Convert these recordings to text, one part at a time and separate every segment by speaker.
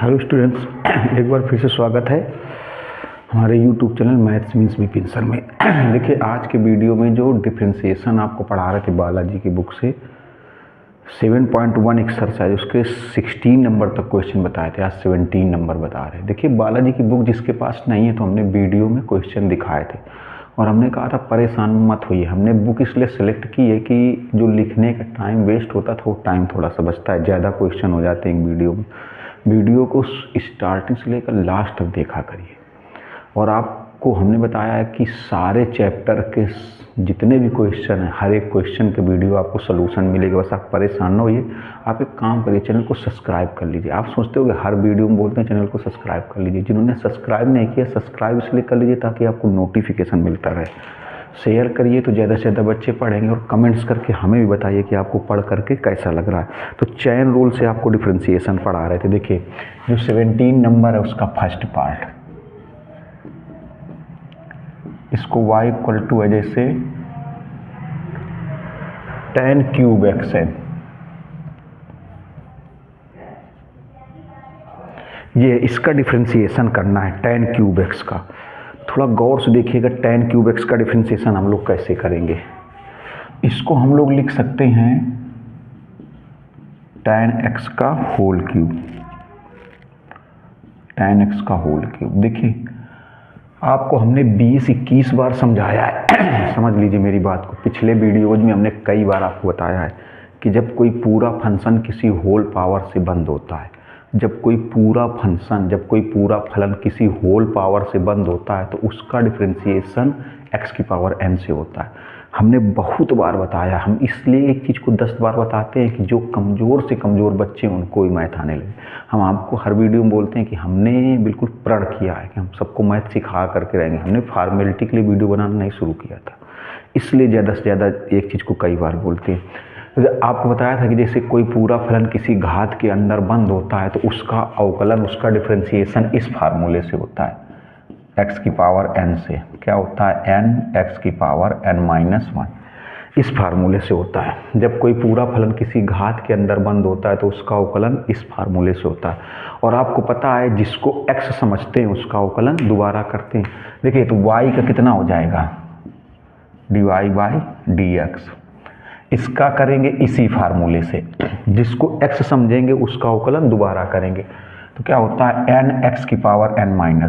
Speaker 1: Hello students, एक बार फिर से स्वागत है हमारे YouTube channel maths means Vipin sir में। देखिए, आज के वीडियो में जो डिफरेंशिएशन आपको पढ़ा रहे थे बालाजी की बुक से 7.1 एक्सरसाइज, उसके 16 नंबर तक क्वेश्चन बताए थे। आज 17 नंबर बता रहे हैं। देखिए, बालाजी की बुक जिसके पास नहीं है तो हमने वीडियो में क्वेश्चन दिखाए थे और हमने कहा था परेशान मत होइए। हमने बुक इसलिए सेलेक्ट की है कि जो लिखने का टाइम वेस्ट होता था वो टाइम थोड़ा सा बचता है, ज़्यादा क्वेश्चन हो जाते हैं एक वीडियो में। वीडियो को स्टार्टिंग से लेकर लास्ट तक देखा करिए। और आपको हमने बताया है कि सारे चैप्टर के जितने भी क्वेश्चन हैं, हर एक क्वेश्चन के वीडियो आपको सोल्यूशन मिलेगा। बस आप परेशान ना होइए। आप एक काम करिए, चैनल को सब्सक्राइब कर लीजिए। आप सोचते हो कि हर वीडियो में बोलते हैं चैनल को सब्सक्राइब कर लीजिए। जिन्होंने सब्सक्राइब नहीं किया, सब्सक्राइब इसलिए कर लीजिए ताकि आपको नोटिफिकेशन मिलता रहे। शेयर करिए तो ज़्यादा से ज़्यादा बच्चे पढ़ेंगे और कमेंट्स करके हमें भी बताइए कि आपको पढ़ करके कैसा लग रहा है। तो चेन रूल से आपको डिफरेंशिएशन पढ़ा रहे थे। देखिए, जो 17 नंबर है उसका फर्स्ट पार्ट, इसको y इक्वल टू है जैसे tan क्यूब एक्स है। ये इसका डिफरेंशिएशन करना है tan क्यूब एक्स का। थोड़ा गौर से देखिएगा, tan क्यूब एक्स का डिफरेंशिएशन हम लोग कैसे करेंगे। इसको हम लोग लिख सकते हैं tan x का होल क्यूब, tan x का होल क्यूब। देखिए, आपको हमने 20-21 बार समझाया है। समझ लीजिए मेरी बात को। पिछले वीडियोज में हमने कई बार आपको बताया है कि जब कोई पूरा फंक्शन किसी होल पावर से बंद होता है, जब कोई पूरा फलन किसी होल पावर से बंद होता है तो उसका डिफरेंशिएशन x की पावर n से होता है। हमने बहुत बार बताया। हम इसलिए एक चीज़ को 10 बार बताते हैं कि जो कमज़ोर से कमज़ोर बच्चे उनको ही मैथ आने लगे। हम आपको हर वीडियो में बोलते हैं कि हमने बिल्कुल प्रण किया है कि हम सबको मैथ सिखा करके रहेंगे। हमने फॉर्मेलिटी के लिए वीडियो बनाना नहीं शुरू किया था, इसलिए ज़्यादा से ज़्यादा एक चीज़ को कई बार बोलते हैं। तो आपको बताया था कि जैसे कोई पूरा फलन किसी घात के अंदर बंद होता है तो उसका अवकलन, उसका डिफरेंशिएशन इस फार्मूले से होता है, x की पावर n से। क्या होता है? n x की पावर n-1, इस फार्मूले से होता है। जब कोई पूरा फलन किसी घात के अंदर बंद होता है तो उसका अवकलन इस फार्मूले से होता है। और आपको पता है जिसको x समझते हैं उसका अवकलन दोबारा करते हैं। देखिए, तो y का कितना हो जाएगा? dy/dx। इसका करेंगे इसी फार्मूले से। जिसको x समझेंगे उसका अवकलन दोबारा करेंगे। तो क्या होता है? n x की पावर n-1।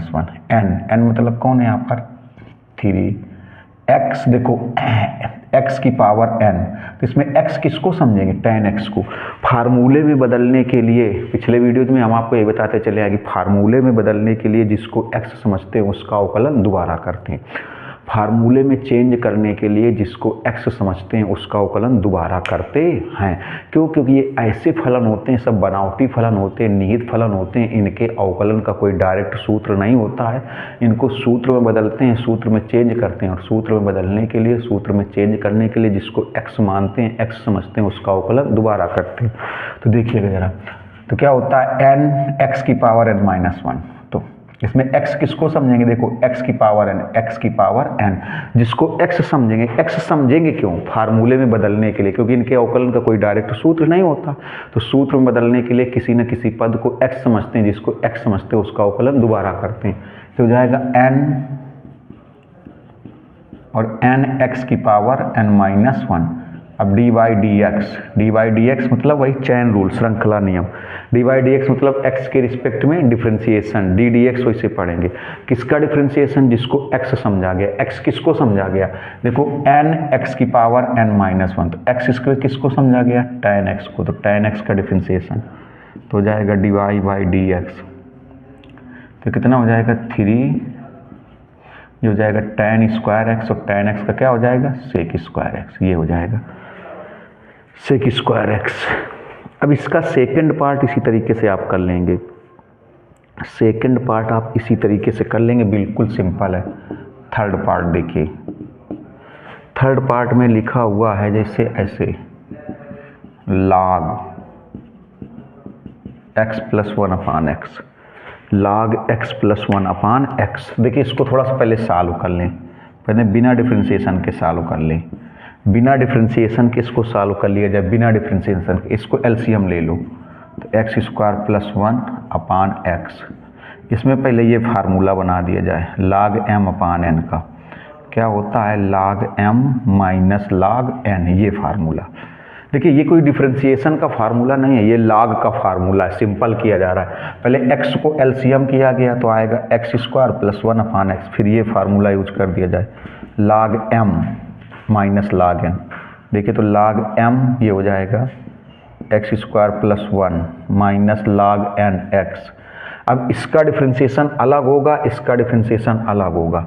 Speaker 1: n मतलब कौन है यहाँ पर? 3। x देखो, x की पावर n, तो इसमें x किसको समझेंगे? tan x को। फार्मूले में बदलने के लिए पिछले वीडियोज में हम आपको ये बताते चले आए कि फार्मूले में बदलने के लिए जिसको x समझते हैं उसका अवकलन दोबारा करते हैं। फार्मूले में चेंज करने के लिए जिसको x समझते हैं उसका अवकलन दोबारा करते हैं। क्यों? क्योंकि ये ऐसे फलन होते हैं, सब बनावटी फलन होते हैं, निहित फलन होते हैं। इनके अवकलन का कोई डायरेक्ट सूत्र नहीं होता है। इनको सूत्र में बदलते हैं, सूत्र में चेंज करते हैं। और सूत्र में बदलने के लिए, सूत्र में चेंज करने के लिए जिसको x मानते हैं, x समझते हैं, उसका अवकलन दोबारा करते हैं। तो देखिएगा ज़रा, तो क्या होता है? n x की पावर n-1। तो इसमें x किसको समझेंगे? देखो, x की पावर n, x की पावर n। जिसको x समझेंगे क्यों? फार्मूले में बदलने के लिए, क्योंकि इनके अवकलन का कोई डायरेक्ट सूत्र नहीं होता। तो सूत्र में बदलने के लिए किसी न किसी पद को x समझते हैं, जिसको x समझते हैं उसका अवकलन दोबारा करते हैं। तो हो जाएगा n और n x की पावर n-1। अब dy/dx मतलब वही चैन रूल, श्रृंखला नियम। dy/dx मतलब x के रिस्पेक्ट में डिफरेंशिएशन, ddx वैसे पढ़ेंगे। किसका डिफरेंशिएशन? जिसको x समझा गया। x किसको समझा गया? देखो, n x की पावर n-1, तो x इसको किसको समझा गया? tan x को। तो tan x का डिफरेंशिएशन तो हो जाएगा dy/dx। तो कितना हो जाएगा? 3। ये हो जाएगा tan स्क्वायर x, और tan x का क्या हो जाएगा? sec square x। ये हो जाएगा sec स्क्वायर x। अब इसका सेकंड पार्ट इसी तरीके से आप कर लेंगे। सेकंड पार्ट आप इसी तरीके से कर लेंगे, बिल्कुल सिंपल है। थर्ड पार्ट देखिए, थर्ड पार्ट में लिखा हुआ है जैसे ऐसे, log x + 1/x, log x + 1/x। देखिए, इसको थोड़ा सा पहले सॉल्व कर लें। पहले बिना डिफरेंशिएशन के सॉल्व कर लें। बिना डिफरेंशिएशन के इसको सॉल्व कर लिया जाए। बिना डिफरेंशिएशन के इसको एलसीएम ले लो। तो एक्स स्क्वायर प्लस 1 अपान एक्स। इसमें पहले ये फार्मूला बना दिया जाए log m अपान n का, क्या होता है log m minus log n, ये फार्मूला। देखिए ये कोई डिफ्रेंशिएशन का फार्मूला नहीं है, ये log का फार्मूला है, सिंपल किया जा रहा है। पहले x को एलसीएम किया गया तो आएगा एक्स स्क्वायर प्लस 1 अपान एक्स, फिर ये फार्मूला यूज कर दिया जाए log m minus log n। देखिए तो log m ये हो जाएगा x square plus 1 minus log n x। अब इसका डिफ्रेंशिएशन अलग होगा, इसका डिफ्रेंशिएशन अलग होगा।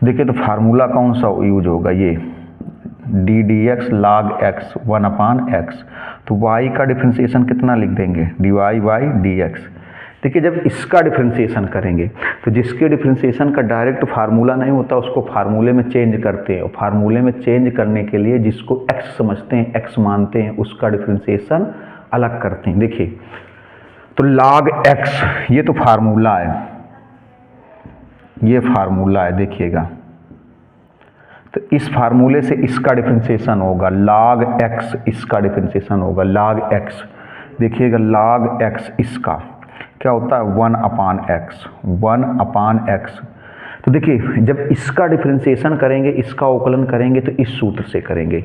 Speaker 1: देखिए तो फार्मूला कौन सा यूज होगा, ये D D x log x 1 अपान एक्स, तो y का डिफ्रेंशिएशन कितना लिख देंगे dy बाई डी एक्स। देखिए जब इसका डिफ्रेंशिएशन करेंगे तो जिसके डिफ्रेंशिएशन का डायरेक्ट फार्मूला नहीं होता उसको फार्मूले में चेंज करते हैं, और फार्मूले में चेंज करने के लिए जिसको x समझते हैं, x मानते हैं, उसका डिफ्रेंशिएशन अलग करते हैं। देखिए तो log x ये तो फार्मूला है, ये फार्मूला है देखिएगा, तो इस फार्मूले से इसका डिफरेंशिएशन होगा log x, इसका डिफरेंशिएशन होगा log x। देखिएगा log x इसका क्या होता है 1 अपान एक्स, 1 अपान एक्स। तो देखिए जब इसका डिफरेंशिएशन करेंगे, इसका अवकलन करेंगे तो इस सूत्र से करेंगे।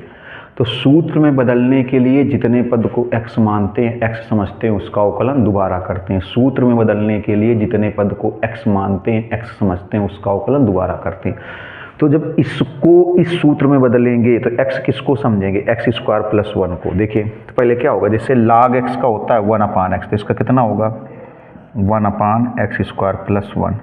Speaker 1: तो सूत्र में बदलने के लिए जितने पद को x मानते हैं, x समझते हैं, उसका अवकलन दोबारा करते हैं। सूत्र में बदलने के लिए जितने पद को x मानते हैं, x समझते हैं, उसका अवकलन दोबारा करते हैं। तो जब इसको इस सूत्र में बदलेंगे तो x किसको समझेंगे, एक्स स्क्वायर प्लस 1 को। देखिए तो पहले क्या होगा, जैसे log x का होता है 1 अपान एक्स, तो इसका कितना होगा 1 अपान एक्स स्क्वायर प्लस 1।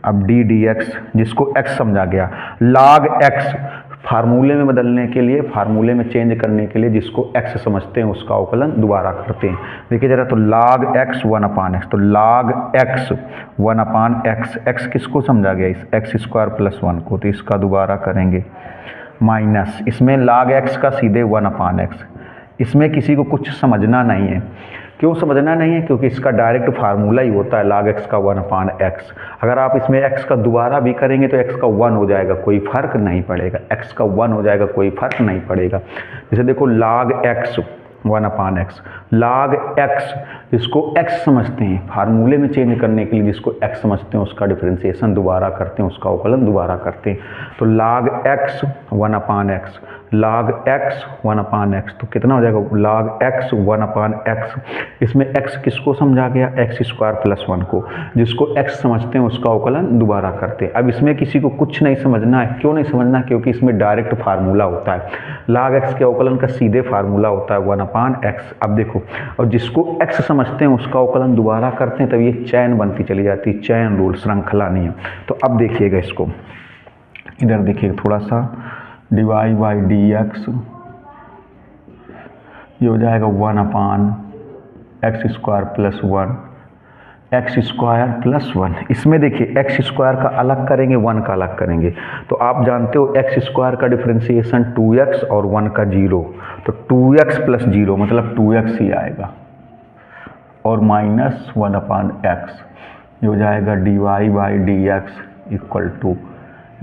Speaker 1: अब डी डी एक्स जिसको x समझा गया, log x फार्मूले में बदलने के लिए, फार्मूले में चेंज करने के लिए जिसको x समझते हैं उसका अवकलन दोबारा करते हैं। देखिए जरा, तो log x 1 अपान एक्स, तो log x 1 अपान एक्स, x किसको समझा गया इस एक्स स्क्वायर प्लस 1 को, तो इसका दोबारा करेंगे माइनस, इसमें log x का सीधे 1 अपान एक्स। इसमें किसी को कुछ समझना नहीं है, क्यों समझना नहीं है, क्योंकि इसका डायरेक्ट फार्मूला ही होता है log x का 1 अपान एक्स। अगर आप इसमें x का दोबारा भी करेंगे तो x का 1 हो जाएगा, कोई फर्क नहीं पड़ेगा, x का 1 हो जाएगा, कोई फर्क नहीं पड़ेगा। जैसे देखो log x 1 अपान एक्स, log x जिसको x समझते हैं, फार्मूले में चेंज करने के लिए जिसको x समझते हैं उसका डिफरेंशिएशन दोबारा करते हैं, उसका अवकलन दोबारा करते हैं। तो log x 1 अपान एक्स, log x 1 अपान एक्स, तो कितना हो जाएगा log x 1 अपान एक्स। इसमें x किसको समझा गया, एक्स स्क्वायर प्लस 1 को, जिसको x समझते हैं उसका अवकलन दोबारा करते हैं। अब इसमें किसी को कुछ नहीं समझना है, क्यों नहीं समझना, क्योंकि इसमें डायरेक्ट फार्मूला होता है, log x के अवकलन का सीधे फार्मूला होता है 1 अपान एक्स। अब देखो, और जिसको x समझते हैं उसका अवकलन दोबारा करते हैं, तब ये चैन बनती चली जाती है, चैन रूल, श्रृंखला नियम। तो अब देखिएगा इसको, इधर देखिएगा थोड़ा सा, d y by d x ये हो जाएगा 1 अपान x square plus 1, x square plus 1। इसमें देखिए एक्स स्क्वायर का अलग करेंगे, 1 का अलग करेंगे, तो आप जानते हो एक्स स्क्वायर का डिफरेंशिएशन 2x और 1 का 0, तो 2x प्लस 0 मतलब 2x ही आएगा, और माइनस 1 अपान एक्स, ये हो जाएगा d y by d x equal to,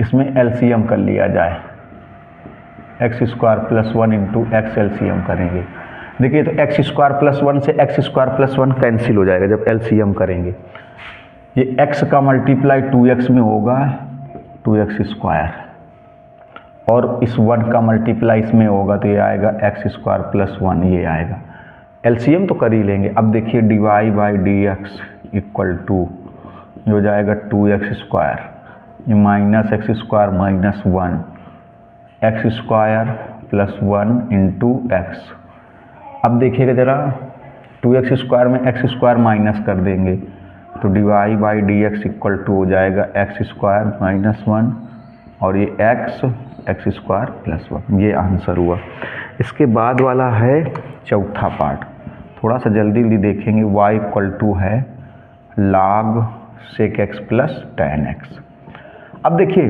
Speaker 1: इसमें एलसीएम कर लिया जाए, x square plus 1 into x LCM करेंगे। देखिए तो एक्स स्क्वायर प्लस 1 से एक्स स्क्वायर प्लस 1 कैंसिल हो जाएगा जब एलसीएम करेंगे। ये x का मल्टीप्लाई 2x में होगा 2x स्क्वायर, और इस 1 का मल्टीप्लाई इसमें होगा तो ये आएगा एक्स स्क्वायर प्लस 1, ये आएगा। एलसीएम तो कर ही लेंगे। अब देखिए d y by d x equal to, ये हो जाएगा 2x स्क्वायर, ये minus x square minus 1, x square plus 1 into x. अब देखिएगा जरा, 2x स्क्वायर में एक्स स्क्वायर माइनस कर देंगे, तो d y by d x equal to हो जाएगा एक्स स्क्वायर माइनस 1, और ये एक्स स्क्वायर प्लस 1, ये आंसर हुआ। इसके बाद वाला है चौथा पार्ट, थोड़ा सा जल्दी देखेंगे। y इक्वल टू है log sec x plus tan x। अब देखिए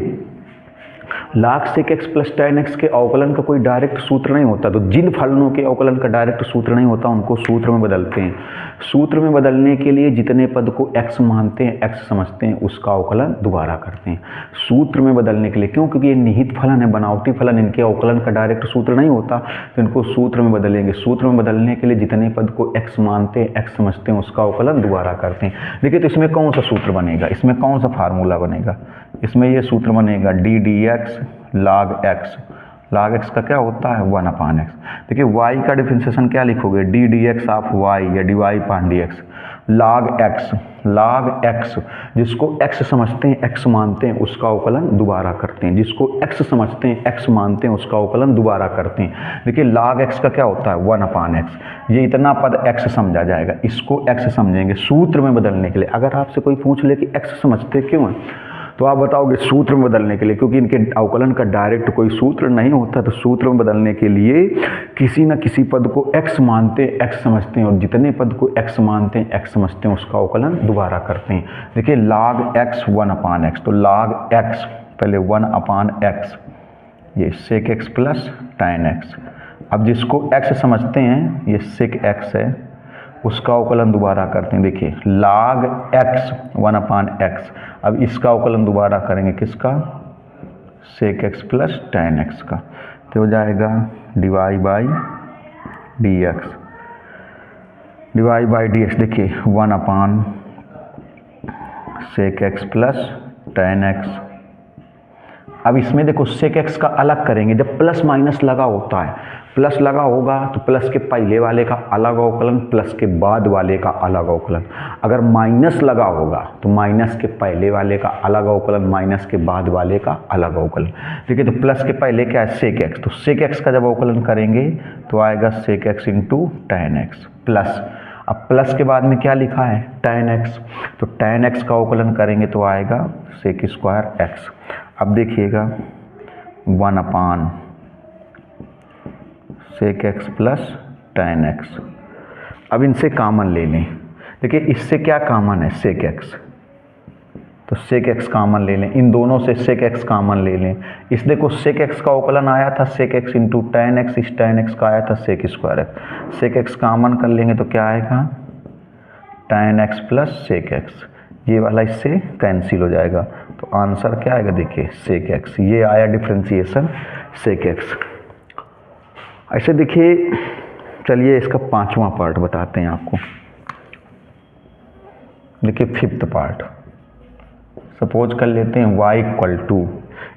Speaker 1: log sec x plus tan x के अवकलन का कोई डायरेक्ट सूत्र नहीं होता, तो जिन फलनों के अवकलन का डायरेक्ट सूत्र नहीं होता उनको सूत्र में बदलते हैं। सूत्र में बदलने के लिए जितने पद को x मानते हैं, x समझते हैं, उसका अवकलन दोबारा करते हैं। सूत्र में बदलने के लिए क्यों? क्योंकि ये निहित फलन है, बनावटी फलन, इनके अवकलन का डायरेक्ट सूत्र नहीं होता, तो इनको सूत्र में बदलेंगे। सूत्र में बदलने के लिए जितने पद को x मानते हैं, x समझते हैं, उसका अवकलन दोबारा करते हैं। देखिए तो इसमें कौन सा सूत्र बनेगा, इसमें कौन सा फार्मूला बनेगा? इसमें ये सूत्र बनेगा D D x log x। log x का क्या होता है 1/x। देखिए y का डिफरेंशिएशन क्या लिखोगे, D D x of y या डी वाई पान डी एक्स। log x जिसको x समझते हैं, x मानते हैं, उसका अवकलन दोबारा करते हैं। जिसको x समझते हैं, x मानते हैं, उसका अवकलन दोबारा करते हैं। देखिए log x का क्या होता है 1/x। ये इतना पद x समझा जाएगा, इसको x समझेंगे सूत्र में बदलने के लिए। अगर आपसे कोई पूछ ले कि x समझते क्यों हैं, तो आप बताओगे सूत्र में बदलने के लिए, क्योंकि इनके अवकलन का डायरेक्ट कोई सूत्र नहीं होता। तो सूत्र में बदलने के लिए किसी न किसी पद को x मानते हैं, x समझते हैं, और जितने पद को x मानते हैं, x समझते हैं, उसका अवकलन दोबारा करते हैं। देखिए log x 1/x, तो log x पहले 1/x, ये sec x plus tan x। अब जिसको x समझते हैं, ये sec x है, उसका अवकलन दोबारा करते हैं। देखिए log x 1/x। अब इसका अवकलन दोबारा करेंगे, किसका? sec x plus tan x का, तो हो जाएगा d y by d x, d y by d x. देखिए 1/sec x plus tan x। अब इसमें देखो sec x का अलग करेंगे, जब प्लस माइनस लगा होता है, प्लस लगा होगा तो प्लस के पहले वाले का अलग अवकलन, प्लस के बाद वाले का अलग अवकलन। अगर माइनस लगा होगा तो माइनस के पहले वाले का अलग अवकलन, माइनस के बाद वाले का अलग अवकलन। देखिए तो प्लस के पहले क्या है sec x, तो sec x का जब अवकलन करेंगे तो आएगा sec x into tan x plus, अब प्लस के बाद में क्या लिखा है tan x, तो tan x का अवकलन करेंगे तो आएगा sec स्क्वायर x। अब देखिएगा 1/sec x plus tan x। अब इनसे कॉमन ले लें। देखिए इससे क्या कॉमन है sec x, तो sec x कॉमन ले लें, इन दोनों से sec x कॉमन ले लें। इस देखो sec x का अवकलन आया था sec x into tan x, इस tan x का आया था sec square x। sec x common कर लेंगे तो क्या आएगा tan x plus sec x, ये वाला इससे कैंसिल हो जाएगा, तो आंसर क्या आएगा? देखिए sec x, ये आया डिफरेंशिएशन sec x। ऐसे देखिए, चलिए इसका 5वां पार्ट बताते हैं आपको। देखिए 5th पार्ट, सपोज कर लेते हैं y इक्वल टू,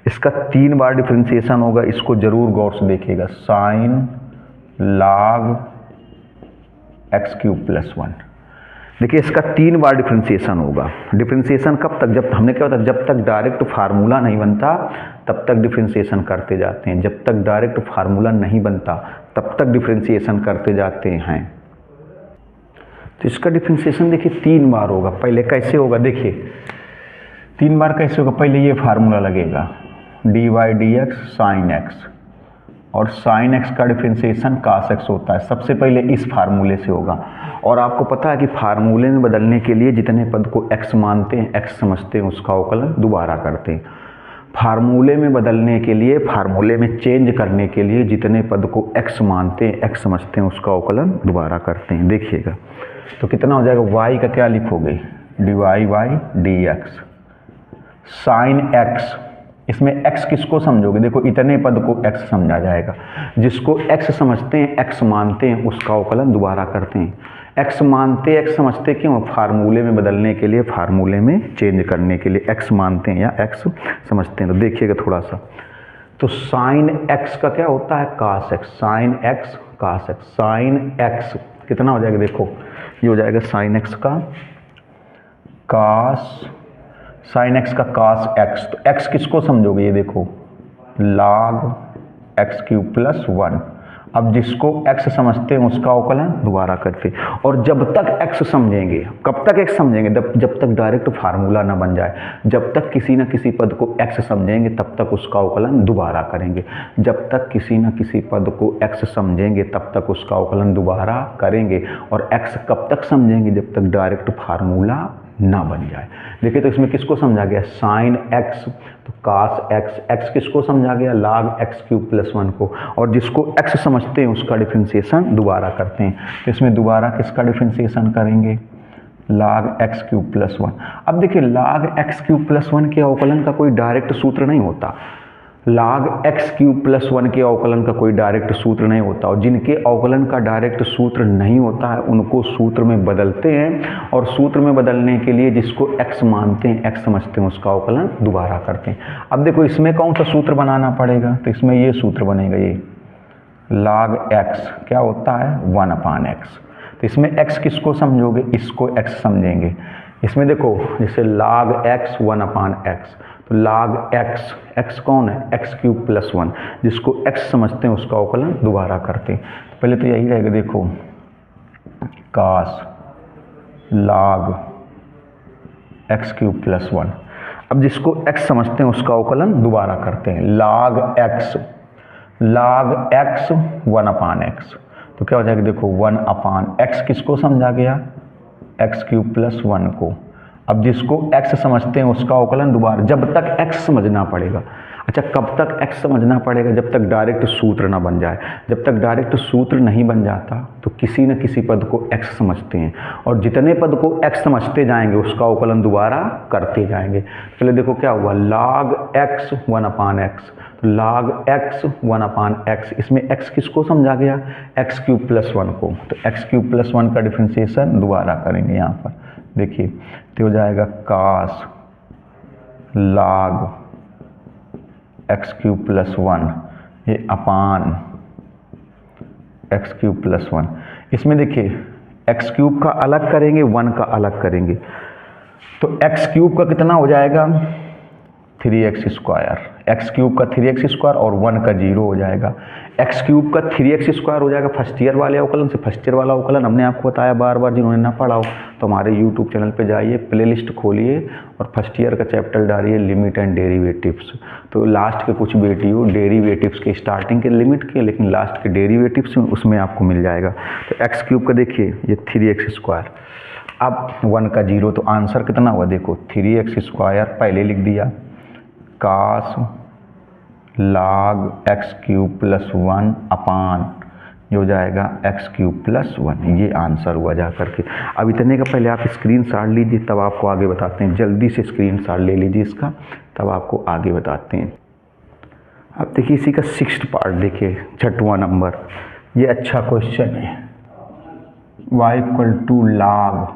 Speaker 1: इसका 3 बार डिफरेंशिएशन होगा, इसको जरूर गौर से देखिएगा, sine log x cube plus 1। देखिए इसका 3 बार डिफरेंशिएशन होगा। डिफरेंशिएशन कब तक? जब हमने क्या होता है, जब तक डायरेक्ट फार्मूला नहीं बनता तब तक डिफरेंशिएशन करते जाते हैं, जब तक डायरेक्ट फार्मूला नहीं बनता तब तक डिफरेंशिएशन करते जाते हैं। तो इसका डिफरेंशिएशन देखिए 3 बार होगा। पहले कैसे होगा, देखिए 3 बार कैसे होगा, पहले ये फार्मूला लगेगा d y d x sine x, और साइन एक्स का डिफरेंशिएशन कास एक्स होता है। सबसे पहले इस फार्मूले से होगा, और आपको पता है कि फार्मूले में बदलने के लिए जितने पद को x मानते हैं, x समझते हैं, उसका अवकलन दोबारा करते हैं। फार्मूले में बदलने के लिए, फार्मूले में चेंज करने के लिए जितने पद को x मानते हैं, x समझते हैं, उसका अवकलन दोबारा करते हैं। देखिएगा तो कितना हो जाएगा, y का क्या लिखोगे d y by d x sine x। इसमें x किसको समझोगे, देखो इतने पद को x समझा जाएगा। जिसको x समझते हैं, x मानते हैं, उसका अवकलन दोबारा करते हैं। x मानते x समझते क्यों? फार्मूले में बदलने के लिए, फार्मूले में चेंज करने के लिए x मानते हैं या x समझते हैं। तो देखिएगा थोड़ा सा, तो साइन x का क्या होता है कास x, साइन x कास x, साइन x कितना हो जाएगा, देखो ये हो जाएगा साइन x का कास, साइन x का कास x। तो x किसको समझोगे, ये देखो log x क्यूब प्लस 1। अब जिसको x समझते हैं उसका अवकलन दोबारा करते, और जब तक x समझेंगे, कब तक x समझेंगे, जब तक डायरेक्ट फार्मूला ना बन जाए, जब तक किसी न किसी पद को x समझेंगे तब तक उसका अवकलन दोबारा करेंगे। जब तक किसी न किसी पद को x समझेंगे तब तक उसका अवकलन दोबारा करेंगे, और x कब तक समझेंगे, जब तक डायरेक्ट फार्मूला ना बन जाए। देखिए तो इसमें किसको समझा गया, साइन एक्स तो कास एक्स, एक्स किसको समझा गया, लाग एक्स क्यूब प्लस 1 को, और जिसको एक्स समझते हैं उसका डिफरेंशिएशन दोबारा करते हैं। तो इसमें दोबारा किसका डिफरेंशिएशन करेंगे, लाग एक्स क्यूब प्लस 1। अब देखिए लाग एक्स क्यूब प्लस 1 के अवकलन का कोई डायरेक्ट सूत्र नहीं होता, लाग एक्स क्यूब प्लस 1 के अवकलन का कोई डायरेक्ट सूत्र नहीं होता, और जिनके अवकलन का डायरेक्ट सूत्र नहीं होता है उनको सूत्र में बदलते हैं, और सूत्र में बदलने के लिए जिसको x मानते हैं, x समझते हैं, उसका अवकलन दोबारा करते हैं। अब देखो इसमें कौन सा सूत्र बनाना पड़ेगा, तो इसमें ये सूत्र बनेगा, ये लाग x क्या होता है 1/x। तो इसमें x किसको समझोगे, इसको x समझेंगे। इसमें देखो जैसे लाग x 1/x, तो लाग x, x कौन है, x क्यूब प्लस 1, जिसको x समझते हैं उसका अवकलन दोबारा करते हैं। तो पहले तो यही रहेगा, देखो कास लाग x क्यूब प्लस 1। अब जिसको x समझते हैं उसका अवकलन दोबारा करते हैं, लाग x 1/x, तो क्या हो जाएगा, देखो 1/x किसको समझा गया, x क्यूब प्लस 1 को। अब जिसको x समझते हैं उसका अवकलन दोबारा, जब तक x समझना पड़ेगा। अच्छा कब तक x समझना पड़ेगा, जब तक डायरेक्ट सूत्र ना बन जाए। जब तक डायरेक्ट सूत्र नहीं बन जाता तो किसी न किसी पद को x समझते हैं, और जितने पद को x समझते जाएंगे उसका अवकलन दोबारा करते जाएंगे। पहले देखो क्या हुआ, लाग x 1/x, तो लाग x 1/x, इसमें x किसको समझा गया, x क्यूब प्लस 1 को। तो x क्यूब प्लस 1 का डिफरेंशिएशन दोबारा करेंगे यहाँ पर, देखिए तो हो जाएगा कास लाग एक्स क्यूब प्लस 1, ये अपान एक्स क्यूब प्लस 1। इसमें देखिए एक्स क्यूब का अलग करेंगे, 1 का अलग करेंगे, तो एक्स क्यूब का कितना हो जाएगा 3x स्क्वायर, एक्स क्यूब का 3x स्क्वायर और 1 का 0 हो जाएगा। एक्स क्यूब का 3x स्क्वायर हो जाएगा फर्स्ट ईयर वाले अवकलन से। फर्स्ट ईयर वाला अवकलन हमने आपको बताया बार बार, जिन्होंने ना पढ़ा हो तो हमारे यूट्यूब चैनल पे जाइए, प्लेलिस्ट खोलिए और फर्स्ट ईयर का चैप्टर डालिए लिमिट एंड डेरिवेटिव्स। तो लास्ट के कुछ वीडियो डेरिवेटिव्स के, स्टार्टिंग के लिमिट के, लेकिन लास्ट के डेरिवेटिव्स उसमें आपको मिल जाएगा। तो एक्स क्यूब का देखिए ये 3x स्क्वायर, अब 1 का 0, तो आंसर कितना हुआ, देखो 3x स्क्वायर पहले लिख दिया, कास लाग एक्स क्यूब प्लस 1 अपान जो जाएगा एक्स क्यूब प्लस 1, ये आंसर हुआ जा करके। अब इतने का पहले आप स्क्रीनशॉट लीजिए, तब आपको आगे बताते हैं। जल्दी से स्क्रीनशॉट ले लीजिए इसका, तब आपको आगे बताते हैं। अब देखिए इसी का 6th पार्ट देखिए, 6वां नंबर, ये अच्छा क्वेश्चन है। y = लाग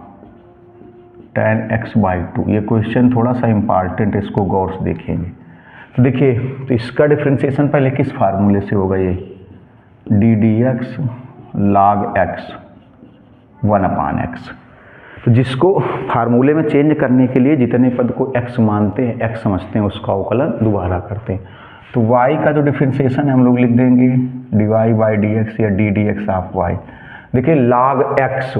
Speaker 1: tan x/2, ये क्वेश्चन थोड़ा सा इम्पॉर्टेंट है, इसको गौर से देखेंगे। तो देखिए तो इसका डिफरेंशिएशन पहले किस फार्मूले से होगा, ये ddx log x 1/x। तो जिसको फार्मूले में चेंज करने के लिए जितने पद को x मानते हैं, x समझते हैं, उसका अवकलन दोबारा करते हैं। तो y का जो डिफरेंशिएशन है हम लोग लिख देंगे dy/dx या ddx ऑफ y। देखिए log x,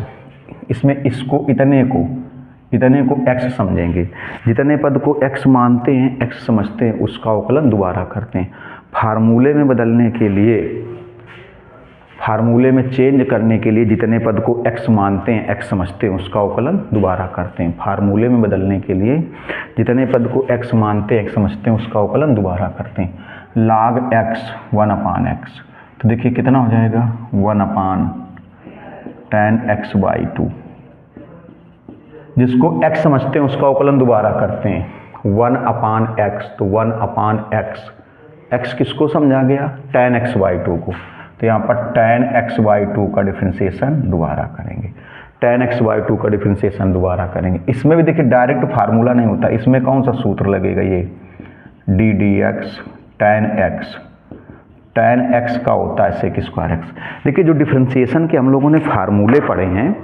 Speaker 1: इसमें इसको इतने को x समझेंगे, जितने पद को x मानते हैं, x समझते हैं, उसका अवकलन दोबारा करते हैं। फार्मूले में बदलने के लिए, फार्मूले में चेंज करने के लिए जितने पद को x मानते हैं, x समझते हैं, उसका अवकलन दोबारा करते हैं। फार्मूले में बदलने के लिए जितने पद को x मानते हैं, x समझते हैं, उसका अवकलन दोबारा करते हैं। log x 1/x, तो देखिए कितना हो जाएगा 1/tan x/2, जिसको x समझते हैं उसका अवकलन दोबारा करते हैं। 1/x, तो 1/x, x किसको समझा गया, tan x/2 को, तो यहाँ पर tan x/2 का डिफरेंशिएशन दोबारा करेंगे, tan x/2 का डिफरेंशिएशन दोबारा करेंगे। इसमें भी देखिए डायरेक्ट फार्मूला नहीं होता, इसमें कौन सा सूत्र लगेगा, ये ddx tan x का होता है sec²x। देखिए जो डिफरेंशिएशन के हम लोगों ने फार्मूले पढ़े हैं,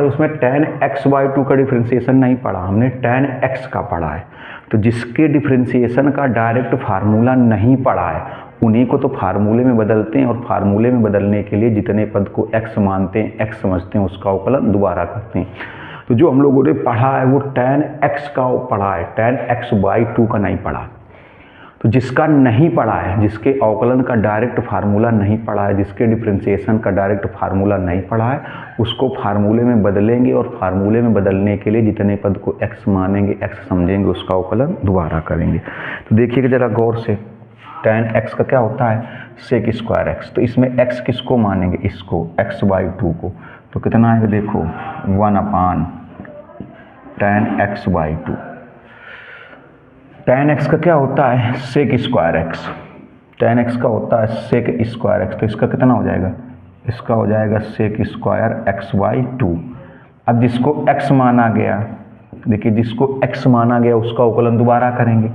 Speaker 1: उसमें tan x/2 का डिफरेंशिएशन नहीं पढ़ा, हमने tan x का पढ़ा है। तो जिसके डिफरेंशिएशन का डायरेक्ट फार्मूला नहीं पढ़ा है, उन्हीं को तो फार्मूले में बदलते हैं, और फार्मूले में बदलने के लिए जितने पद को x मानते हैं, x समझते हैं, उसका अवकलन दोबारा करते हैं। तो जो हम लोगों ने पढ़ा है वो tan x का पढ़ा है, tan x/2 का नहीं पढ़ा। तो जिसका नहीं पढ़ा है, जिसके अवकलन का डायरेक्ट फार्मूला नहीं पढ़ा है, जिसके डिफरेंशिएशन का डायरेक्ट फार्मूला नहीं पढ़ा है, उसको फार्मूले में बदलेंगे और फार्मूले में बदलने के लिए जितने पद को x मानेंगे, x समझेंगे, उसका अवकलन दोबारा करेंगे। तो देखिएगा ज़रा गौर से, tan x का क्या होता है, sec स्क्वायर x। तो इसमें x किसको मानेंगे, इसको x/2 को। तो कितना आएगा देखो, 1/tan x/2। tan x का क्या होता है, sec square x। tan x का होता है sec स्क्वायर x। तो इसका कितना हो जाएगा, इसका हो जाएगा sec स्क्वायर x/2। अब जिसको x माना गया, देखिए जिसको x माना गया उसका अवकलन दोबारा करेंगे।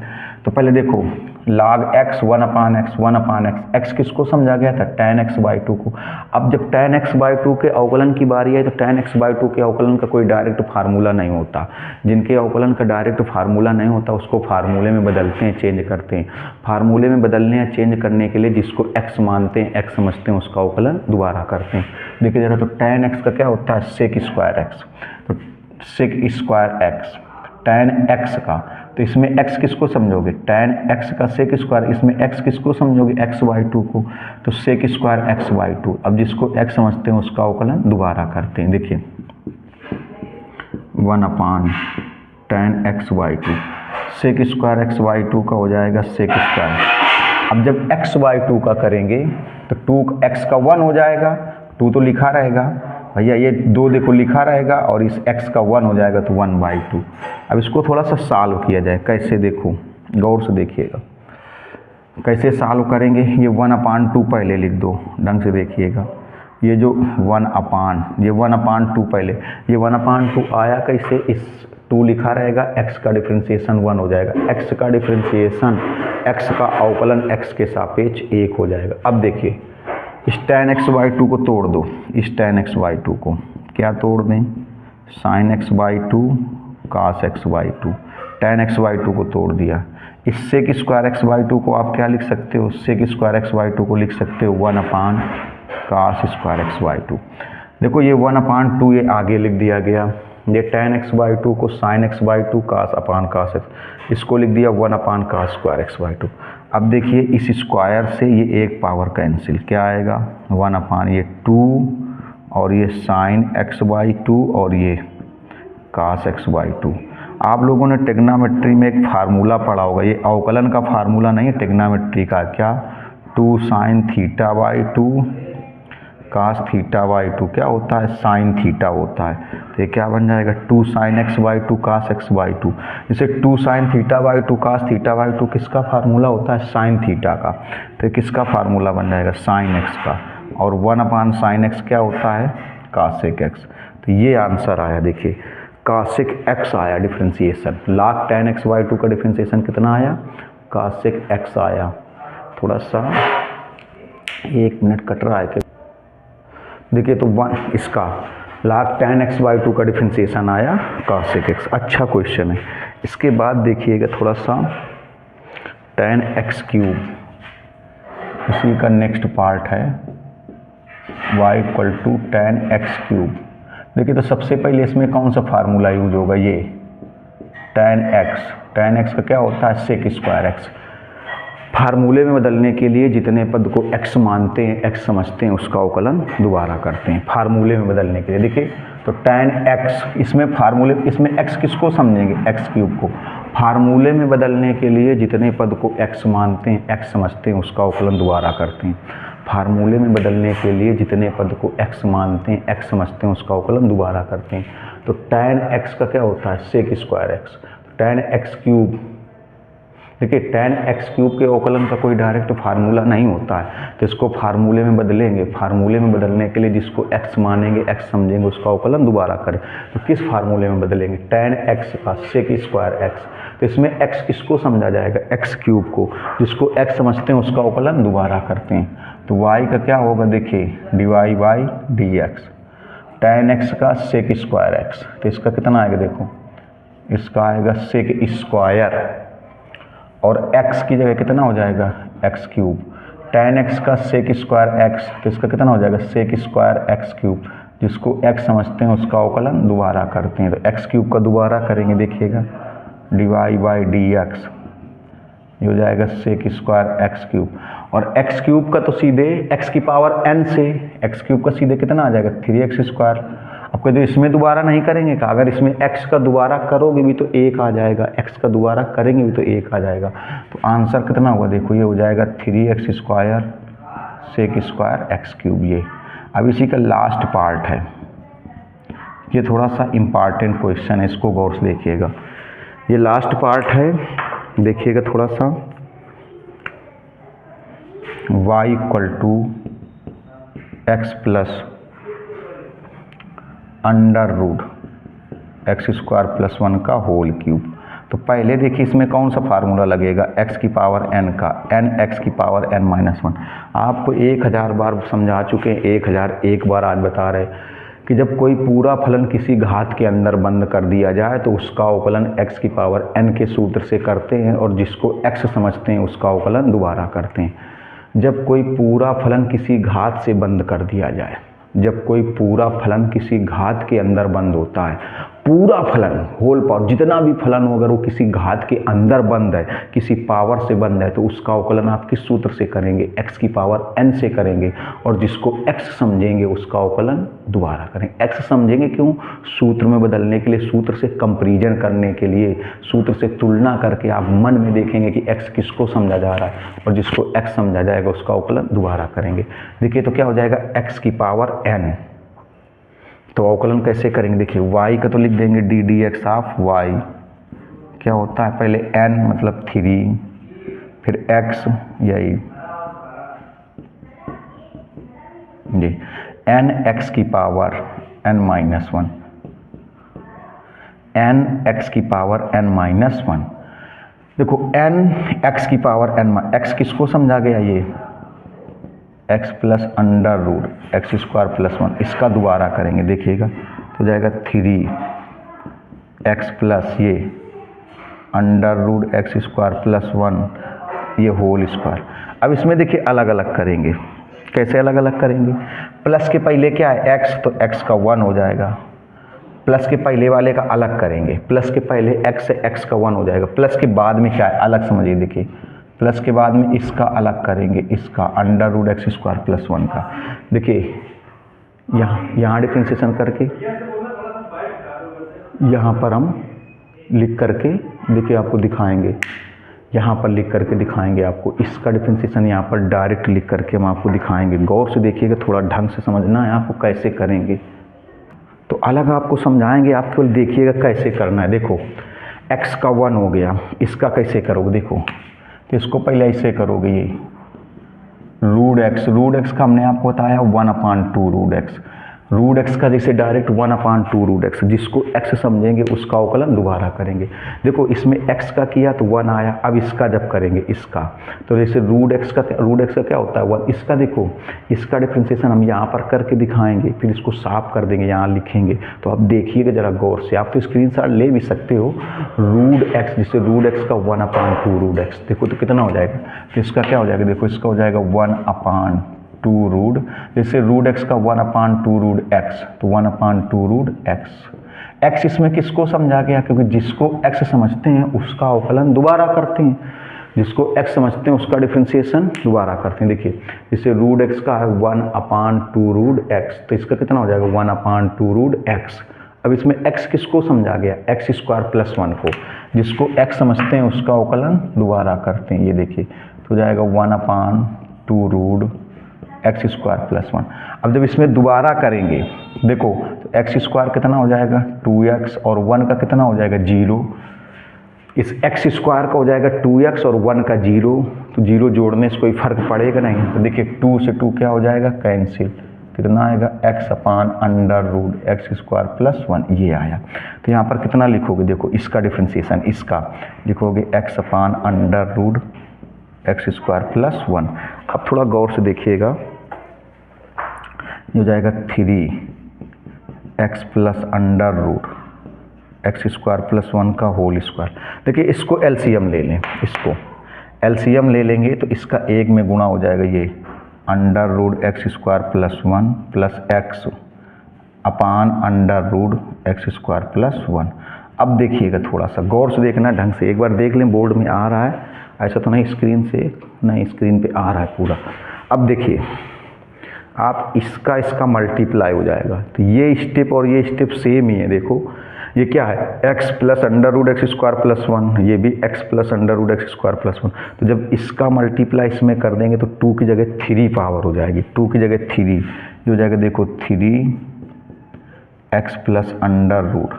Speaker 1: तो पहले देखो log x 1/x, x किसको समझा गया था, tan x/2 को। अब जब tan x/2 के अवकलन की बारी है तो tan x/2 के अवकलन का कोई डायरेक्ट फार्मूला नहीं होता। जिनके अवकलन का डायरेक्ट फार्मूला नहीं होता उसको फार्मूले में बदलते हैं, चेंज करते हैं। फार्मूले में बदलने या चेंज करने के लिए जिसको x मानते हैं, x समझते हैं, उसका अवकलन दोबारा करते हैं। देखिए जरा, तो tan x का क्या होता है, sec स्क्वायर x। तो sec square x, tan x का, तो इसमें x किसको समझोगे, tan x का sec स्क्वायर, इसमें x किसको समझोगे, x/2 को। तो sec स्क्वायर x/2। अब जिसको x समझते हैं उसका अवकलन दोबारा करते हैं। देखिए 1/tan x/2, sec square x/2 का हो जाएगा sec स्क्वायर। अब जब x/2 का करेंगे तो 2x का 1 हो जाएगा, 2 तो लिखा रहेगा भैया, ये 2 देखो लिखा रहेगा, और इस x का 1 हो जाएगा तो 1/2। अब इसको थोड़ा सा सॉल्व किया जाए, कैसे देखो, गौर से देखिएगा कैसे सॉल्व करेंगे। ये 1/2 पहले लिख दो, ढंग से देखिएगा। ये जो 1/2 पहले, ये 1/2 आया कैसे, इस 2 लिखा रहेगा, x का डिफरेंशिएशन 1 हो जाएगा, x का डिफरेंशिएशन, x का अवकलन x के सापेक्ष 1 हो जाएगा। अब देखिए इस tan x/2 को तोड़ दो, इस tan x/2 को क्या तोड़ दें, sin x/2 cos x/2। tan x/2 को तोड़ दिया। इस sec स्क्वायर x/2 को आप क्या लिख सकते हो, sec स्क्वायर x/2 को लिख सकते हो 1/cos स्क्वायर x/2। देखो ये 1/2 ये आगे लिख दिया गया, ये tan x/2 को sin x/2 cos x, इसको लिख दिया 1/cos स्क्वायर x/2। अब देखिए इस स्क्वायर से ये एक पावर कैंसिल, क्या आएगा 1/2 और ये sin x/2 और ये cos x/2। आप लोगों ने टेग्नामेट्री में एक फार्मूला पढ़ा होगा, ये अवकलन का फार्मूला नहीं है टेग्नामेट्री का, क्या 2 sin θ/2 cos θ/2 क्या होता है, sin थीटा होता है। तो ये क्या बन जाएगा 2 sin x/2 cos x/2। जैसे 2 sin θ/2 cos θ/2 किसका फार्मूला होता है, sin थीटा का। तो किसका फार्मूला बन जाएगा, sin x का, और 1/sin x क्या होता है, cos x। तो ये आंसर आया, देखिए cos x आया डिफरेंशिएशन। log tan x/2 का डिफरेंशिएशन कितना आया, cos x आया। थोड़ा सा 1 मिनट कट रहा है कि देखिए, तो 1 इसका log tan x/2 का डिफरेंशिएशन आया cos x। अच्छा क्वेश्चन है। इसके बाद देखिएगा थोड़ा सा tan x3, इसी का नेक्स्ट पार्ट है y = tan x3। देखिए तो सबसे पहले इसमें कौन सा फार्मूला यूज होगा, ये tan x का क्या होता है, sec स्क्वायर x। फार्मूले में बदलने के लिए जितने पद को x मानते हैं, x समझते हैं, उसका अवकलन दोबारा करते हैं फार्मूले में बदलने के लिए। देखिए तो tan x, इसमें फार्मूले, इसमें x किसको समझेंगे, x³ को। फार्मूले में बदलने के लिए जितने पद को x मानते हैं, x समझते हैं, उसका अवकलन दोबारा करते हैं। फार्मूले में बदलने के लिए जितने पद को x मानते हैं, x समझते हैं, उसका अवकलन दोबारा करते हैं। तो tan x का क्या होता है, sec square x। tan x³, देखिए tan x³ के अवकलन का कोई डायरेक्ट फार्मूला नहीं होता है, तो इसको फार्मूले में बदलेंगे। फार्मूले में बदलने के लिए जिसको x मानेंगे, x समझेंगे, उसका अवकलन दोबारा करें। तो किस फार्मूले में बदलेंगे, tan x का sec स्क्वायर x। तो इसमें x किसको समझा जाएगा, x³ को। जिसको x समझते हैं उसका अवकलन दोबारा करते हैं। तो y का क्या होगा, देखिए dy/dx। tan x का sec स्क्वायर x, तो इसका कितना आएगा, देखो इसका आएगा sec स्क्वायर, और x की जगह कितना हो जाएगा, x³। tan x का sec स्क्वायर x, तो इसका कितना हो जाएगा, sec स्क्वायर x³। जिसको x समझते हैं उसका अवकलन दोबारा करते हैं। तो x³ का दोबारा करेंगे, देखिएगा dy/dx, ये हो जाएगा सेक स्क्वायर एक्स क्यूब, और एक्स क्यूब का तो सीधे एक्स की पावर n से एक्स क्यूब का सीधे कितना आ जाएगा 3x स्क्वायर। आपको तो इसमें दोबारा नहीं करेंगे का, अगर इसमें x का दोबारा करोगे भी तो 1 आ जाएगा, x का दोबारा करेंगे भी तो 1 आ जाएगा। तो आंसर कितना होगा देखो, ये हो जाएगा 3x square sec square x cube. ये अब इसी का लास्ट पार्ट है, ये थोड़ा सा इम्पॉर्टेंट क्वेश्चन है, इसको गौर से देखिएगा। ये लास्ट पार्ट है, देखिएगा थोड़ा सा। y equal to x plus under root x square plus 1 का होल क्यूब। तो पहले देखिए इसमें कौन सा फार्मूला लगेगा, x की पावर n का, n x की पावर n माइनस 1। आपको 1000 बार समझा चुके हैं, 1001 बार आज बता रहे कि जब कोई पूरा फलन किसी घात के अंदर बंद कर दिया जाए तो उसका अवकलन x की पावर n के सूत्र से करते हैं, और जिसको x समझते हैं उसका अवकलन दोबारा करते हैं। जब कोई पूरा फलन किसी घात से बंद कर दिया जाए, जब कोई पूरा फलन किसी घात के अंदर बंद होता है, पूरा फलन होल पावर जितना भी फलन हो अगर वो किसी घात के अंदर बंद है, किसी पावर से बंद है, तो उसका अवकलन आप किस सूत्र से करेंगे, x की पावर n से करेंगे, और जिसको x समझेंगे उसका अवकलन दोबारा करेंगे। x समझेंगे क्यों, सूत्र में बदलने के लिए, सूत्र से कंपैरिजन करने के लिए, सूत्र से तुलना करके आप मन में देखेंगे कि x किसको समझा जा रहा है, और जिसको x समझा जाएगा उसका अवकलन दोबारा करेंगे। देखिए तो क्या हो जाएगा x की पावर n, तो अवकलन कैसे करेंगे, देखिए y का तो लिख देंगे D D x of y, क्या होता है पहले n मतलब 3, फिर x यही जी n x की power n minus 1, n x की पावर n माइनस 1। देखो n x की पावर n, x किसको समझा गया, ये x plus under root x square plus 1, इसका दोबारा करेंगे देखिएगा तो जाएगा 3x प्लस ये under root x square plus 1 ये होल स्क्वायर। अब इसमें देखिए अलग अलग करेंगे, कैसे अलग अलग करेंगे, प्लस के पहले क्या है x, तो x का 1 हो जाएगा, प्लस के पहले वाले का अलग करेंगे, प्लस के पहले x से x का 1 हो जाएगा, प्लस के बाद में क्या है अलग समझिए, देखिए प्लस के बाद में इसका अलग करेंगे, इसका under root x square plus 1 का। देखिए यहाँ डिफ्रेंशिएशन करके यहाँ पर हम लिख करके देखिए आपको दिखाएंगे, यहाँ पर लिख करके दिखाएंगे आपको, इसका डिफ्रेंशिएशन यहाँ पर डायरेक्ट लिख करके हम आपको दिखाएंगे। गौर से देखिएगा, थोड़ा ढंग से समझना है आपको कैसे करेंगे, तो अलग आपको समझाएंगे, आप केवल देखिएगा कैसे करना है। देखो x का 1 हो गया, इसका कैसे करोगे, देखो तो इसको पहले ऐसे करोगे, ये रूट एक्स का हमने आपको बताया 1/2 रूट एक्स का जैसे डायरेक्ट 1/2 रूट एक्स, जिसको x समझेंगे उसका अवकलन दोबारा करेंगे। देखो इसमें x का किया तो 1 आया, अब इसका जब करेंगे इसका, तो जैसे रूट एक्स का क्या होता है 1, इसका देखो इसका डिफ्रेंशिएशन हम यहाँ पर करके दिखाएंगे, फिर इसको साफ कर देंगे, यहाँ लिखेंगे। तो आप देखिएगा ज़रा गौर से, आप तो स्क्रीनशॉट ले भी सकते हो। रूट एक्स जैसे रूट एक्स का 1/2 रूट एक्स, देखो तो कितना हो जाएगा, तो इसका क्या हो जाएगा, देखो इसका हो जाएगा 1/2 रूट, जैसे रूट एक्स का 1/2 रूट एक्स, तो 1/2 रूट एक्स। एक्स इसमें किसको समझा गया, क्योंकि जिसको एक्स समझते हैं उसका अवकलन दोबारा करते हैं, जिसको एक्स समझते हैं उसका डिफ्रेंशिएशन दोबारा करते हैं। देखिए जैसे रूट एक्स का है 1/2 रूट एक्स, तो इसका कितना हो जाएगा 1/2 रूट एक्स। अब इसमें x किसको समझा गया, एक्स स्क्वायर प्लस 1 को, जिसको x समझते हैं उसका अवकलन दोबारा करते हैं। ये देखिए तो जाएगा 1/2 रूट एक्स स्क्वायर प्लस 1। अब जब इसमें दोबारा करेंगे देखो तो एक्स स्क्वायर कितना हो जाएगा 2x, और 1 का कितना हो जाएगा 0, इस एक्स स्क्वायर का हो जाएगा 2x और 1 का 0, तो 0 जोड़ने से कोई फर्क पड़ेगा नहीं। तो देखिए 2 से 2 क्या हो जाएगा कैंसिल, कितना आएगा x/√x² प्लस 1, ये आया। तो यहाँ पर कितना लिखोगे, देखो इसका डिफ्रेंशिएशन, इसका लिखोगे x/√x² प्लस 1। अब थोड़ा गौर से देखिएगा, ये हो जाएगा 3x प्लस √x² प्लस 1 का होल स्क्वायर। देखिए इसको एलसीएम ले लें, इसको एलसीएम ले लेंगे तो इसका 1 में गुणा हो जाएगा, ये √x² plus 1 plus x/√x² plus 1। अब देखिएगा थोड़ा सा गौर से देखना, ढंग से एक बार देख लें, बोर्ड में आ रहा है ऐसा तो नहीं स्क्रीन से, नहीं स्क्रीन पे आ रहा है पूरा। अब देखिए आप इसका मल्टीप्लाई हो जाएगा, तो ये स्टेप और ये स्टेप सेम ही है। देखो ये क्या है, x plus under root x square plus 1, ये भी x plus under root x square plus 1। तो जब इसका मल्टीप्लाई इसमें कर देंगे तो 2 की जगह 3 पावर हो जाएगी, 2 की जगह 3 ये हो जाएगा। देखो 3x plus under root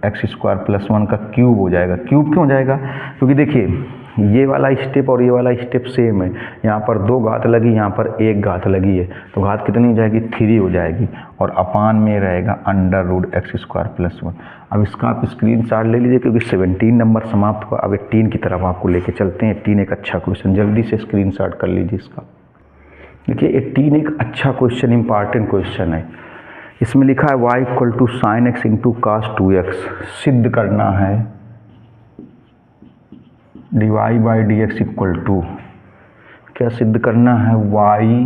Speaker 1: x square plus 1 का क्यूब हो जाएगा। क्यूब क्यों हो जाएगा, क्योंकि देखिए ये वाला स्टेप और ये वाला स्टेप सेम है। यहाँ पर 2 घात लगी, यहाँ पर 1 घात लगी है, तो घात कितनी हो जाएगी, 3 हो जाएगी, और अपान में रहेगा under root x square plus 1। अब इसका आप स्क्रीनशॉट ले लीजिए, क्योंकि 17 नंबर समाप्त हुआ। अब 18 की तरफ आपको लेके चलते हैं। 18 एक अच्छा क्वेश्चन, जल्दी से स्क्रीनशॉट कर लीजिए इसका। देखिए 18 एक अच्छा क्वेश्चन, इंपॉर्टेंट क्वेश्चन है। इसमें लिखा है y equal to sine x into cos 2x सिद्ध करना है। dy by d x equal to, क्या सिद्ध करना है, y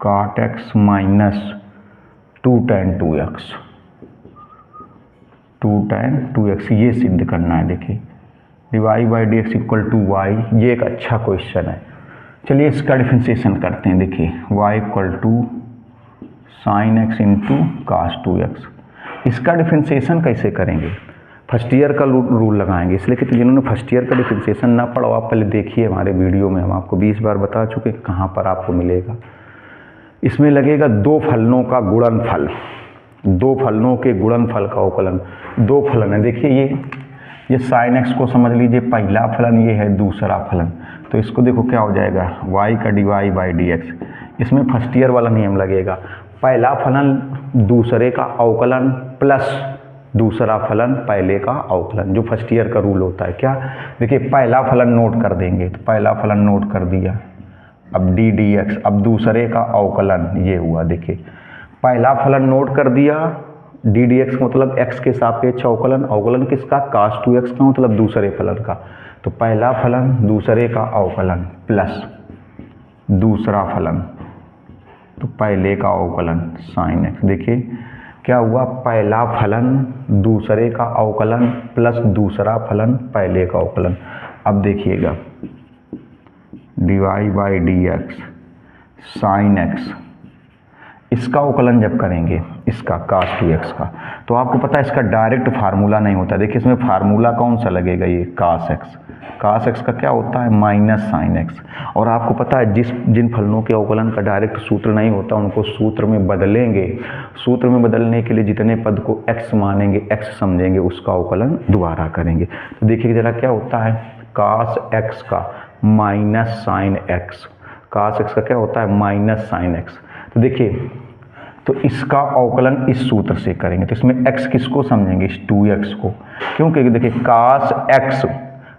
Speaker 1: काट x minus 2 tan 2x, 2 tan 2x, ये सिद्ध करना है। देखिए dy by d x equal to y, ये एक अच्छा क्वेश्चन है। चलिए इसका डिफरेंशिएशन करते हैं। देखिए y equal to sine x into cos 2x, इसका डिफरेंशिएशन कैसे करेंगे, फर्स्ट ईयर का रूल लगाएंगे। इसलिए कि जिन्होंने फर्स्ट ईयर का डिफरेंशिएशन ना पढ़ा आप पहले देखिए हमारे वीडियो में, हम आपको 20 बार बता चुके हैं कहाँ पर आपको मिलेगा। इसमें लगेगा 2 फलनों का गुणनफल, 2 फलनों के गुणनफल का अवकलन। 2 फलन है, देखिए ये साइन एक्स को समझ लीजिए पहला फलन, ये है दूसरा फलन। तो इसको देखो क्या हो जाएगा, y का dy बाई डी एक्स। इसमें फर्स्ट ईयर वाला नियम लगेगा, पहला फलन दूसरे का अवकलन प्लस दूसरा फलन पहले का अवकलन, जो फर्स्ट ईयर का रूल होता है। क्या, देखिए पहला फलन नोट कर देंगे, तो पहला फलन नोट कर दिया। अब डी डी एक्स, अब दूसरे का अवकलन ये हुआ। देखिए पहला फलन नोट कर दिया, डी डी एक्स मतलब x के सापेक्ष अवकलन, अवकलन किसका, कास 2x का मतलब दूसरे फलन का। तो पहला फलन दूसरे का अवकलन प्लस दूसरा फलन तो पहले का अवकलन साइन एक्स। देखिए क्या हुआ, पहला फलन दूसरे का अवकलन प्लस दूसरा फलन पहले का अवकलन। अब देखिएगा dy by d x sine x, इसका अवकलन जब करेंगे इसका कास 2x का, तो आपको पता है इसका डायरेक्ट फार्मूला नहीं होता। देखिए इसमें फार्मूला कौन सा लगेगा, ये कास एक्स। कास एक्स का क्या होता है, माइनस साइन एक्स। और आपको पता है जिन फलनों के अवकलन का डायरेक्ट सूत्र नहीं होता उनको सूत्र में बदलेंगे। सूत्र में बदलने के लिए जितने पद को x मानेंगे, x समझेंगे, उसका अवकलन दोबारा करेंगे। तो देखिए जरा क्या होता है, कास एक्स का माइनस साइन एक्स, कास एक्स का क्या होता है, माइनस साइन एक्स। तो देखिए तो इसका अवकलन इस सूत्र से करेंगे, तो इसमें x किसको समझेंगे, इस 2x को। क्योंकि देखिए कास x,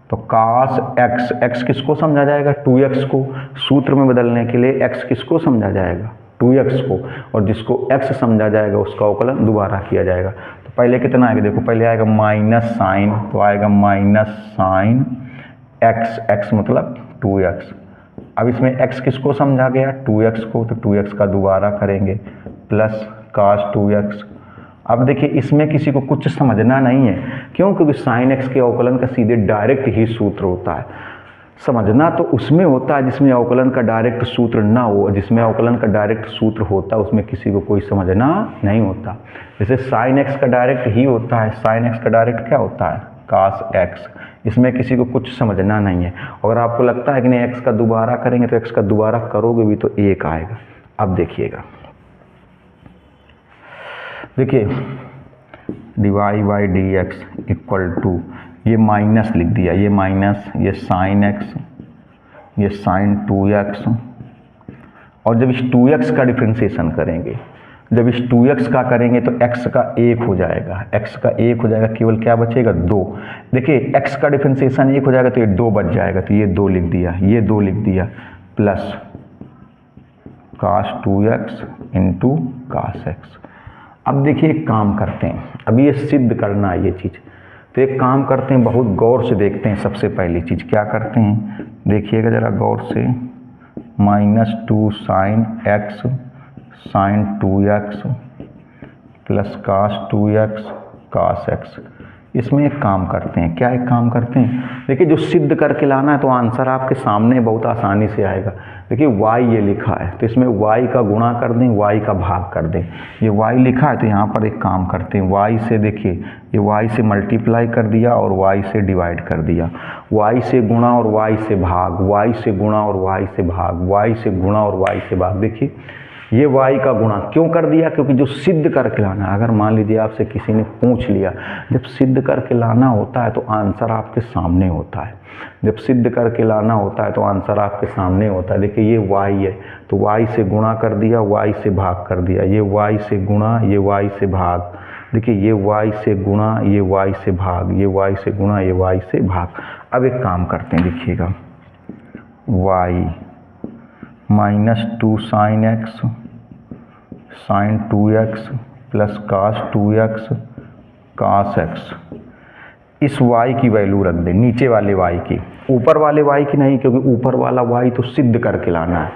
Speaker 1: तो कास x, x किसको समझा जाएगा, 2x को। सूत्र में बदलने के लिए x किसको समझा जाएगा, 2x को, और जिसको x समझा जाएगा उसका अवकलन दोबारा किया जाएगा। तो पहले कितना आएगा, देखो पहले आएगा माइनस साइन, तो आएगा माइनस साइन x, x मतलब 2x। अब इसमें x किसको समझा गया, 2x को, तो 2x का दोबारा करेंगे प्लस कास 2x। अब देखिए इसमें किसी को कुछ समझना नहीं है, क्यों, क्योंकि साइन x के अवकलन का सीधे डायरेक्ट ही सूत्र होता है। समझना तो उसमें होता है जिसमें अवकलन का डायरेक्ट सूत्र ना हो, जिसमें अवकलन का डायरेक्ट सूत्र होता है उसमें किसी को कोई समझना नहीं होता। जैसे साइन x का डायरेक्ट ही होता है, साइन x का डायरेक्ट क्या होता है, कास x। इसमें किसी को कुछ समझना नहीं है। अगर आपको लगता है कि नहीं x का दोबारा करेंगे तो x का दोबारा करोगे भी तो 1 आएगा। अब देखिएगा, देखिए dy by d x equal to, ये माइनस लिख दिया, ये माइनस, ये साइन x, ये साइन 2x। और जब इस 2x का डिफरेंशिएशन करेंगे, जब इस 2x का करेंगे तो x का 1 हो जाएगा, x का 1 हो जाएगा, केवल क्या बचेगा, 2। देखिए x का डिफरेंशिएशन 1 हो जाएगा तो ये 2 बच जाएगा, तो ये 2 लिख दिया, ये 2 लिख दिया, plus cos 2x into cos x। अब देखिए एक काम करते हैं, अभी ये सिद्ध करना है ये चीज़, तो एक काम करते हैं, बहुत गौर से देखते हैं। सबसे पहली चीज़ क्या करते हैं, देखिएगा ज़रा गौर से, -2 sine x sine 2x plus cos 2x cos x, इसमें एक काम करते हैं, क्या एक काम करते हैं, देखिए जो सिद्ध करके लाना है तो आंसर आपके सामने बहुत आसानी से आएगा। देखिए y ये लिखा है तो इसमें y का गुणा कर दें, y का भाग कर दें। ये y लिखा है तो यहाँ पर एक काम करते हैं, y से देखिए ये y से मल्टीप्लाई कर दिया और y से डिवाइड कर दिया, y से गुणा और y से भाग, y से गुणा और y से भाग, y से गुणा और y से भाग। देखिए ये y का गुणा क्यों कर दिया, क्योंकि जो सिद्ध करके लाना है, अगर मान लीजिए आपसे किसी ने पूछ लिया, जब सिद्ध करके लाना होता है तो आंसर आपके सामने होता है, जब सिद्ध करके लाना होता है तो आंसर आपके सामने होता है। देखिए ये y है तो y से गुणा कर दिया, y से भाग कर दिया, ये y से गुणा, ये y से भाग, देखिए ये y से गुणा, ये y से भाग, ये y से गुणा, ये y से भाग। अब एक काम करते हैं, देखिएगा y -2 sin x sin 2x plus cos 2x cos x, इस y की वैल्यू रख दें, नीचे वाले y की, ऊपर वाले y की नहीं, क्योंकि ऊपर वाला y तो सिद्ध करके लाना है।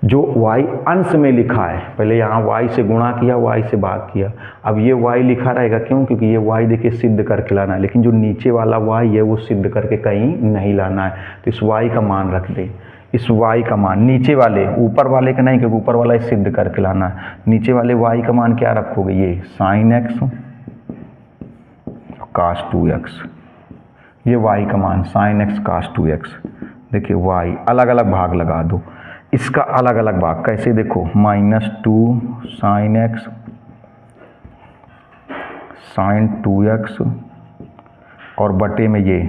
Speaker 1: जो y अंश में लिखा है, पहले यहाँ y से गुणा किया, y से भाग किया, अब ये y लिखा रहेगा, क्यों, क्योंकि ये y देखिए सिद्ध करके लाना है, लेकिन जो नीचे वाला y है वो सिद्ध करके कहीं नहीं लाना है, तो इस y का मान रख दें, इस y का मान नीचे वाले, ऊपर वाले का नहीं, क्योंकि ऊपर वाला ही सिद्ध करके लाना है, नीचे वाले y का मान क्या रखोगे, ये sin x cos 2x, ये y का मान sin x cos 2x। देखिए y अलग अलग भाग लगा दो, इसका अलग अलग भाग कैसे, देखो -2 sin x sin 2x और बटे में ये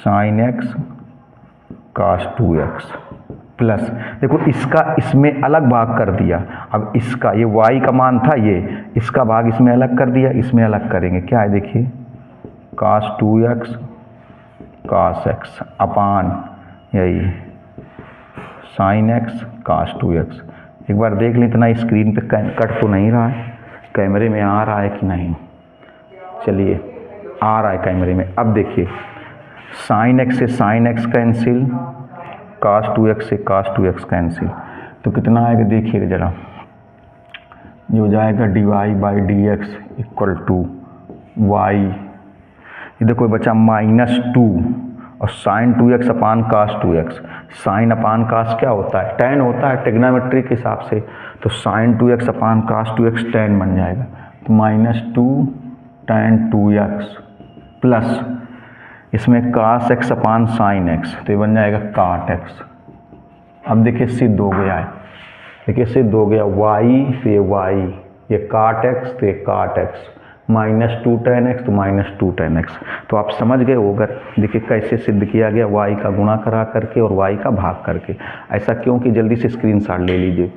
Speaker 1: sin x cos 2x plus, देखो इसका इसमें अलग भाग कर दिया, अब इसका ये y का मान था, ये इसका भाग इसमें अलग कर दिया, इसमें अलग करेंगे, क्या है देखिए cos 2x cos x अपान यही sin x cos 2x। एक बार देख लें, इतना स्क्रीन पे कट तो नहीं रहा है, कैमरे में आ रहा है कि नहीं, चलिए आ रहा है कैमरे में। अब देखिए sin x से sin x cancel, cos 2x से cos 2x कैंसिल, तो कितना आएगा देखिएगा ज़रा, ये हो जाएगा dy/dx इक्वल टू y, ये देखो बचा -2 और sin 2x अपान cos 2x, sin अपान cos क्या होता है, tan होता है ट्रिग्नोमेट्री के हिसाब से, तो sin 2x अपान cos 2x tan बन जाएगा, तो -2 tan 2x प्लस इसमें cos x अपान sin x, तो ये बन जाएगा cot x। अब देखिए सिद्ध हो गया है, देखिए सिद्ध हो गया, y तो ये y, ये cot x तो ये cot x, -2 tan x तो -2 tan x। तो आप समझ गए होगा, देखिए कैसे सिद्ध किया गया, y का गुणा करा करके और y का भाग करके। ऐसा क्यों कि जल्दी से स्क्रीनशॉट ले लीजिए।